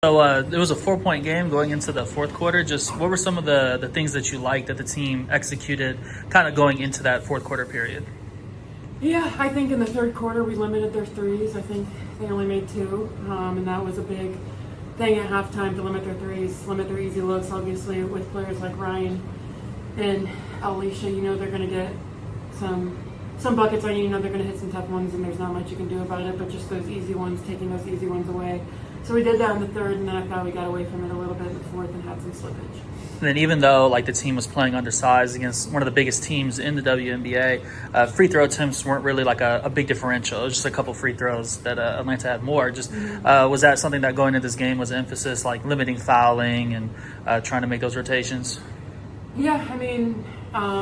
So it was a 4-point game going into the fourth quarter. Just what were some of the things that you liked that the team executed kind of going into that fourth quarter period? Yeah, I think in the third quarter we limited their threes. I think they only made two, and that was a big thing at halftime to limit their threes, limit their easy looks. Obviously, with players like Ryan and Alicia, you know they're going to get some buckets on you. You know they're going to hit some tough ones, and there's not much you can do about it. But just those easy ones, taking those easy ones away. So we did that in the third, and then I thought we got away from it a little bit in the fourth and had some slippage. And then even though like the team was playing undersized against one of the biggest teams in the WNBA, free throw attempts weren't really like a big differential. It was just a couple free throws that Atlanta had more. Just was that something that going into this game was an emphasis, like limiting fouling and trying to make those rotations? Yeah, I mean,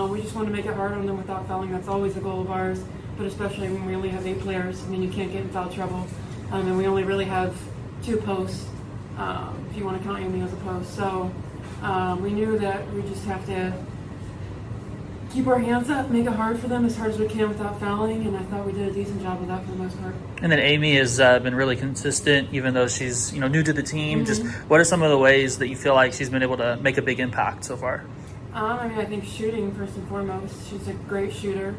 we just want to make it hard on them without fouling. That's always a goal of ours, but especially when we only have 8 players. I mean, you can't get in foul trouble, and we only really have 2 posts, if you want to count Amy as a post. So we knew that we just have to keep our hands up, make it hard for them as hard as we can without fouling, and I thought we did a decent job of that for the most part. And then Amy has been really consistent, even though she's new to the team. Just what are some of the ways that you feel like she's been able to make a big impact so far? I mean, I think shooting first and foremost. She's a great shooter,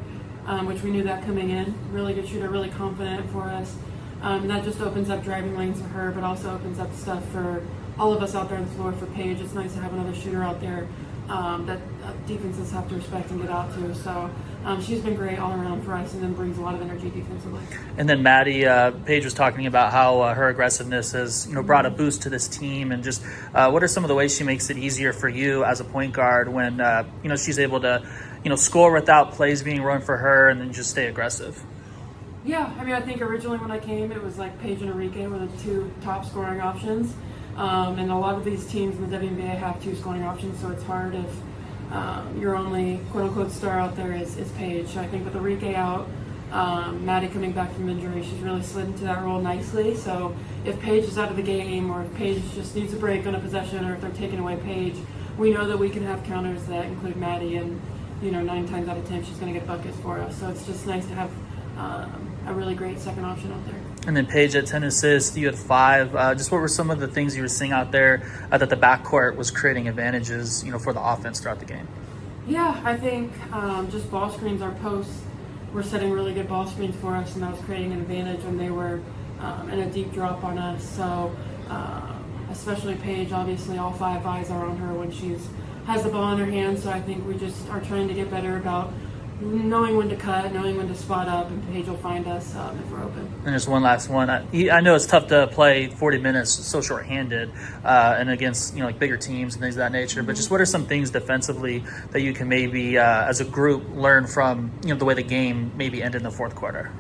which we knew that coming in. Really good shooter, really confident for us. And that just opens up driving lanes for her, but also opens up stuff for all of us out there on the floor. For Paige, it's nice to have another shooter out there that defenses have to respect and get out to. So she's been great all around for us, and then brings a lot of energy defensively. And then Maddy, Paige was talking about how her aggressiveness has brought a boost to this team, and just what are some of the ways she makes it easier for you as a point guard when she's able to score without plays being run for her, and then just stay aggressive? Yeah, I mean, I think originally when I came, it was like Paige and Enrique were the 2 top scoring options. And a lot of these teams in the WNBA have 2 scoring options, so it's hard if your only quote-unquote star out there is Paige. So I think with Enrique out, Maddy coming back from injury, she's really slid into that role nicely. So if Paige is out of the game, or if Paige just needs a break on a possession, or if they're taking away Paige, we know that we can have counters that include Maddy, and 9 times out of 10 she's going to get buckets for us. So it's just nice to have a really great second option out there. And then Paige at 10 assists, you had 5. Just what were some of the things you were seeing out there that the backcourt was creating advantages, for the offense throughout the game? Yeah, I think just ball screens, our posts were setting really good ball screens for us, and that was creating an advantage when they were in a deep drop on us. So especially Paige, obviously all 5 eyes are on her when has the ball in her hands. So I think we just are trying to get better about knowing when to cut, knowing when to spot up, and Paige will find us if we're open. And just one last one. I know it's tough to play 40 minutes so shorthanded and against like bigger teams and things of that nature. But just what are some things defensively that you can maybe as a group learn from the way the game maybe ended in the fourth quarter?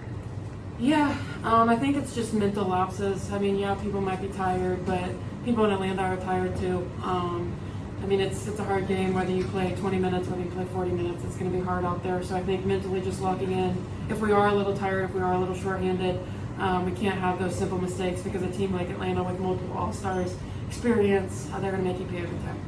Yeah, I think it's just mental lapses. I mean, yeah, people might be tired, but people in Atlanta are tired too. I mean, it's a hard game, whether you play 20 minutes, whether you play 40 minutes, it's going to be hard out there. So I think mentally just locking in, if we are a little tired, if we are a little shorthanded, we can't have those simple mistakes, because a team like Atlanta with multiple all-stars experience, they're going to make you pay every time.